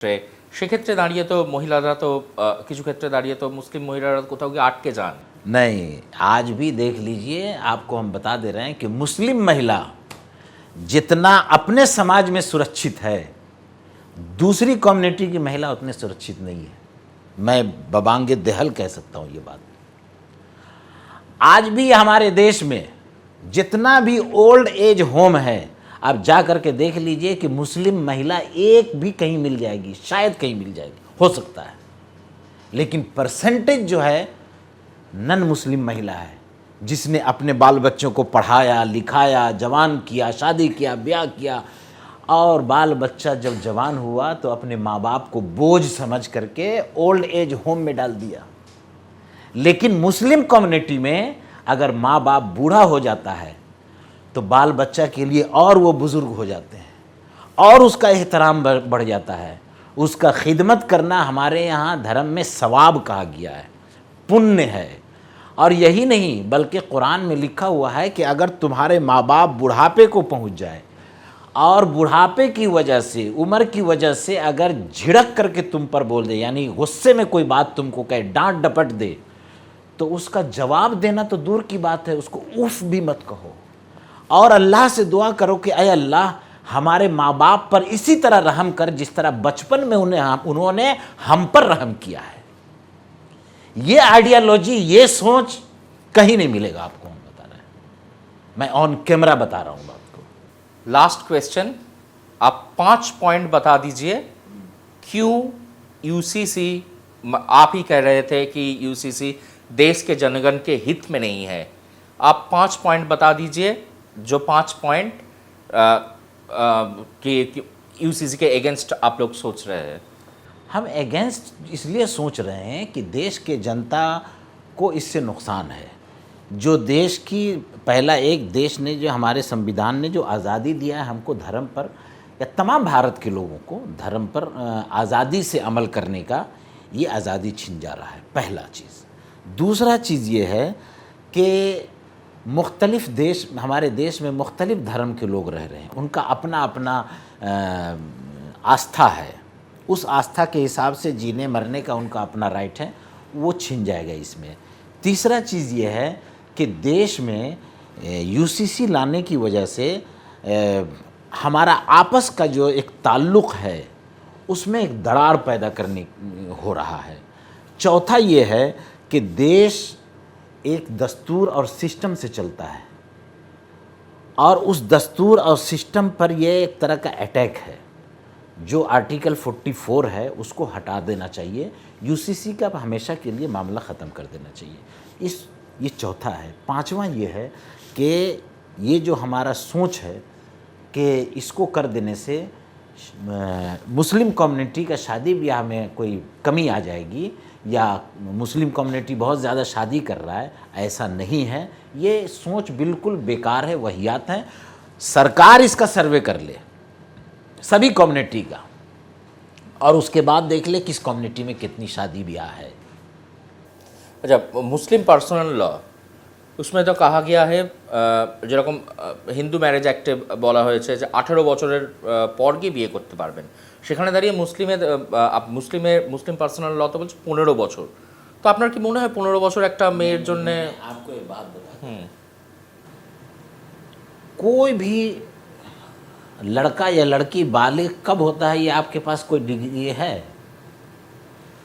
সেক্ষেত্রে দাঁড়িয়ে তো মহিলারা তো কিছু ক্ষেত্রে দাঁড়িয়ে তো মুসলিম মহিলারা কোথাও গিয়ে আটকে যান। नहीं, आज भी देख लीजिए, आपको हम बता दे रहे हैं कि मुस्लिम महिला जितना अपने समाज में सुरक्षित है, दूसरी कम्युनिटी की महिला उतनी सुरक्षित नहीं है। मैं बबांगे देहल कह सकता हूँ ये बात। आज भी हमारे देश में जितना भी ओल्ड एज होम है, आप जा करके देख लीजिए कि मुस्लिम महिला एक भी कहीं मिल जाएगी, शायद कहीं मिल जाएगी, हो सकता है, लेकिन परसेंटेज जो है नन मुस्लिम महिला है, जिसने अपने बाल बच्चों को पढ़ाया लिखाया, जवान किया, शादी किया, ब्याह किया, और बाल बच्चा जब जवान हुआ तो अपने माँ बाप को बोझ समझ करके ओल्ड एज होम में डाल दिया। लेकिन मुस्लिम कम्युनिटी में अगर माँ बाप बूढ़ा हो जाता है तो बाल बच्चा के लिए और वो बुज़ुर्ग हो जाते हैं और उसका एहतराम बढ़ जाता है। उसका खिदमत करना हमारे यहाँ धर्म में सवाब कहा गया है, पुण्य है। और यही नहीं बल्कि कुरान में लिखा हुआ है कि अगर तुम्हारे माँ बाप बुढ़ापे को पहुँच जाए और बुढ़ापे की वजह से, उम्र की वजह से अगर झिड़क करके तुम पर बोल दे, यानी गुस्से में कोई बात तुमको कहे, डांट डपट दे, तो उसका जवाब देना तो दूर की बात है, उसको उफ भी मत कहो और अल्लाह से दुआ करो कि अय अल्लाह हमारे माँ बाप पर इसी तरह रहम कर जिस तरह बचपन में उन्होंने हम पर रहम किया है। ये आइडियोलॉजी, ये सोच कहीं नहीं मिलेगा आपको, हम बता रहे हैं, मैं ऑन कैमरा बता रहा हूँ बात को। लास्ट क्वेश्चन, आप 5 पॉइंट बता दीजिए क्यों यूसीसी, आप ही कह रहे थे कि यूसीसी देश के जनगण के हित में नहीं है, आप 5 पॉइंट बता दीजिए जो 5 पॉइंट कि यूसीसी के अगेंस्ट आप लोग सोच रहे हैं। हम अगेंस्ट इसलिए सोच रहे हैं कि देश के जनता को इससे नुकसान है। जो देश की, पहला एक देश ने जो हमारे संविधान ने जो आज़ादी दिया है हमको धर्म पर, या तमाम भारत के लोगों को धर्म पर आज़ादी से अमल करने का, ये आज़ादी छिन जा रहा है, पहला चीज़। दूसरा चीज़ ये है कि मुख्तलिफ़ देश, हमारे देश में मुख्तलिफ़ धर्म के लोग रह रहे हैं, उनका अपना अपना आस्था है, उस आस्था के हिसाब से जीने मरने का उनका अपना राइट है, वो छिन जाएगा इसमें। तीसरा चीज़ ये है कि देश में यूसीसी लाने की वजह से हमारा आपस का जो एक ताल्लुक़ है उसमें एक दरार पैदा करने हो रहा है। चौथा ये है कि देश एक दस्तूर और सिस्टम से चलता है और उस दस्तूर और सिस्टम पर ये एक तरह का अटैक है। जो आर्टिकल 44 है उसको हटा देना चाहिए, यूसीसी का हमेशा के लिए मामला ख़त्म कर देना चाहिए। ये चौथा है। पांचवा ये है कि ये जो हमारा सोच है कि इसको कर देने से मुस्लिम कम्युनिटी का शादी ब्याह में कोई कमी आ जाएगी या मुस्लिम कम्युनिटी बहुत ज़्यादा शादी कर रहा है, ऐसा नहीं है। ये सोच बिल्कुल बेकार है, वहियात है। सरकार इसका सर्वे कर ले सभी कम्युनिटी का और उसके बाद देख ले किस कम्युनिटी में कितनी शादी ब्याह है। अच्छा, मुस्लिम पर्सनल ল उसमें तो कहा गया है যেরকম হিন্দু ম্যারেজ অ্যাক্টে বলা হয়েছে যে 18 বছরের পর গিয়ে বিয়ে করতে পারবেন, সেখানে দাঁড়িয়ে মুসলিম পার্সোনাল ল তো বলছে 15 বছর। তো আপনার কি মনে হয় 15 বছর একটা মেয়ের জন্য? आपको एक बात बता, कोई भी लड़का या लड़की बालिग कब होता है, ये आपके पास कोई डिग्री है,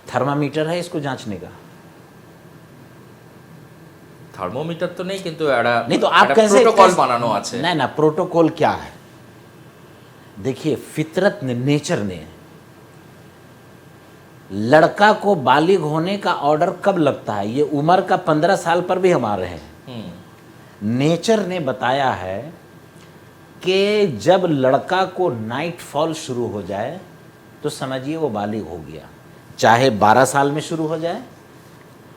थर्मामीटर है इसको जांचने का? থার্মোমিটার তো নেই, কিন্তু नहीं तो आप कैसे प्रोटोकॉल বানানো আছে। नहीं ना, प्रोटोकॉल क्या है? देखिए, फितरत ने, नेचर ने लड़का को बालिग होने का ऑर्डर कब लगता है? ये उम्र का 15 साल पर भी हम आ रहे हैं। नेचर ने बताया है कि जब लड़का को नाइट फॉल शुरू हो जाए तो समझिए वो बालिग हो गया। चाहे 12 साल में शुरू हो जाए,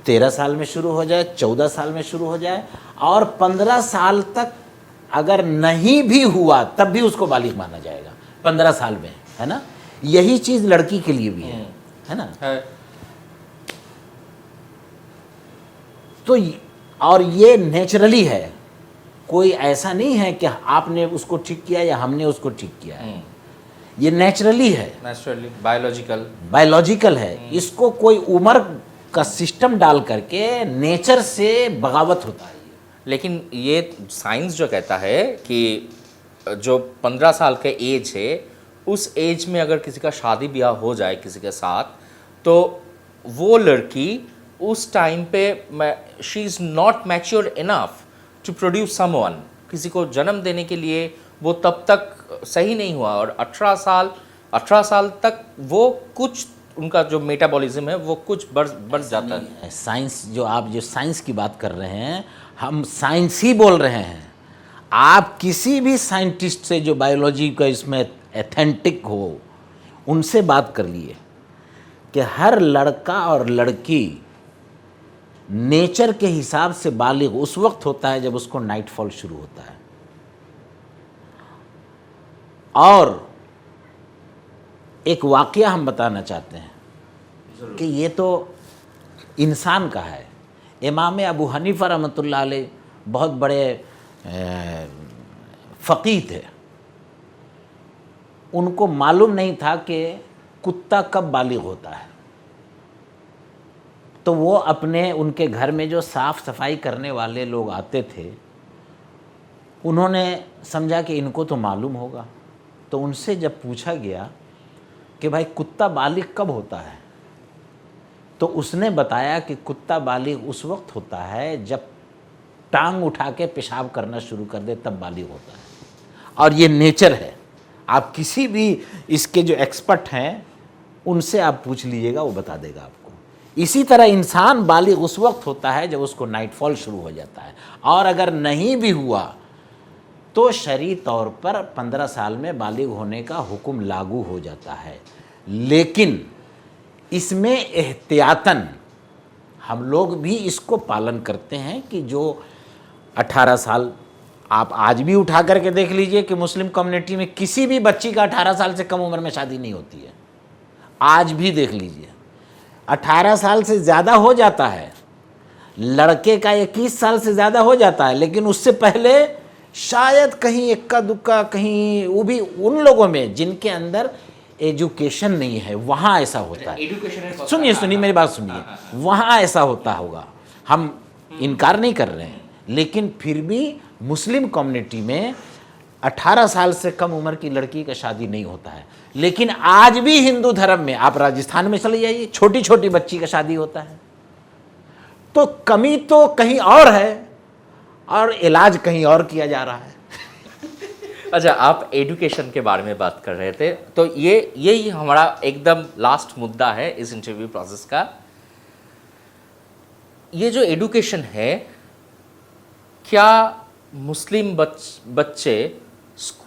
13 साल में शुरू हो जाए, 14 साल में शुरू हो जाए, और 15 साल तक अगर नहीं भी हुआ तब भी उसको बालिग माना जाएगा 15 साल में, है ना? यही चीज़ लड़की के लिए भी है ना? तो और ये नेचुरली है, कोई ऐसा नहीं है कि आपने उसको ठीक किया या हमने उसको ठीक किया है। ये नेचुरली है, नेचुरली बायोलॉजिकल। बायोलॉजिकल है। इसको कोई उम्र का सिस्टम डाल करके नेचर से बगावत होता है। लेकिन ये साइंस जो कहता है कि जो 15 साल का एज है, उस एज में अगर किसी का शादी ब्याह हो जाए किसी के साथ, तो वो लड़की उस टाइम पे she is not mature enough to produce someone, किसी को जन्म देने के लिए वो तब तक सही नहीं हुआ। और 18 साल तक वो कुछ उनका जो मेटाबॉलिज्म है वो कुछ बढ़ जाता है। साइंस जो आप जो साइंस की बात कर रहे हैं, हम साइंस ही बोल रहे हैं। आप किसी भी साइंटिस्ट से जो बायोलॉजी का इसमें एथेंटिक हो, उनसे बात कर लिए कि हर लड़का और लड़की नेचर के हिसाब से बालिग उस वक्त होता है जब उसको नाइटफॉल शुरू होता है। और एक वाकया हम बताना चाहते हैं कि ये तो इंसान का है। इमाम अबू हनीफा रहमतुल्लाह अलैह बहुत बड़े फ़क़ीह थे। उनको मालूम नहीं था कि कुत्ता कब बालिग होता है, तो वो अपने उनके घर में जो साफ़ सफाई करने वाले लोग आते थे, उन्होंने समझा कि इनको तो मालूम होगा। तो उनसे जब पूछा गया कि भाई कुत्ता बालिग कब होता है, तो उसने बताया कि कुत्ता बालिग उस वक्त होता है जब टांग उठा के पेशाब करना शुरू कर दे, तब बालिग होता है। और ये नेचर है। आप किसी भी इसके जो एक्सपर्ट हैं उनसे आप पूछ लीजिएगा, वो बता देगा आपको। इसी तरह इंसान बालिग उस वक्त होता है जब उसको नाइटफॉल शुरू हो जाता है। और अगर नहीं भी हुआ तो शरई तौर पर 15 साल में बालिग होने का हुक्म लागू हो जाता है। लेकिन इसमें एहतियातन हम लोग भी इसको पालन करते हैं कि जो 18 साल, आप आज भी उठा करके देख लीजिए कि मुस्लिम कम्युनिटी में किसी भी बच्ची का 18 साल से कम उम्र में शादी नहीं होती है। आज भी देख लीजिए, 18 साल से ज़्यादा हो जाता है, लड़के का 21 साल से ज़्यादा हो जाता है, लेकिन उससे पहले शायद कहीं इक्का दुक्का कहीं, वो भी उन लोगों में जिनके अंदर एजुकेशन नहीं है, वहाँ ऐसा होता है। सुनिए मेरी बात सुनिए, वहाँ ऐसा होता होगा, हम इनकार नहीं कर रहे हैं। लेकिन फिर भी मुस्लिम कम्युनिटी में 18 साल से कम उम्र की लड़की का शादी नहीं होता है। लेकिन आज भी हिंदू धर्म में, आप राजस्थान में चले जाइए, छोटी छोटी बच्ची का शादी होता है। तो कमी तो कहीं और है और इलाज कहीं और किया जा रहा है। अच्छा, आप एजुकेशन के बारे में बात कर रहे थे, तो यही हमारा एकदम लास्ट मुद्दा है इस इंटरव्यू प्रोसेस का। ये जो एजुकेशन है, क्या मुस्लिम बच्चे स्कूल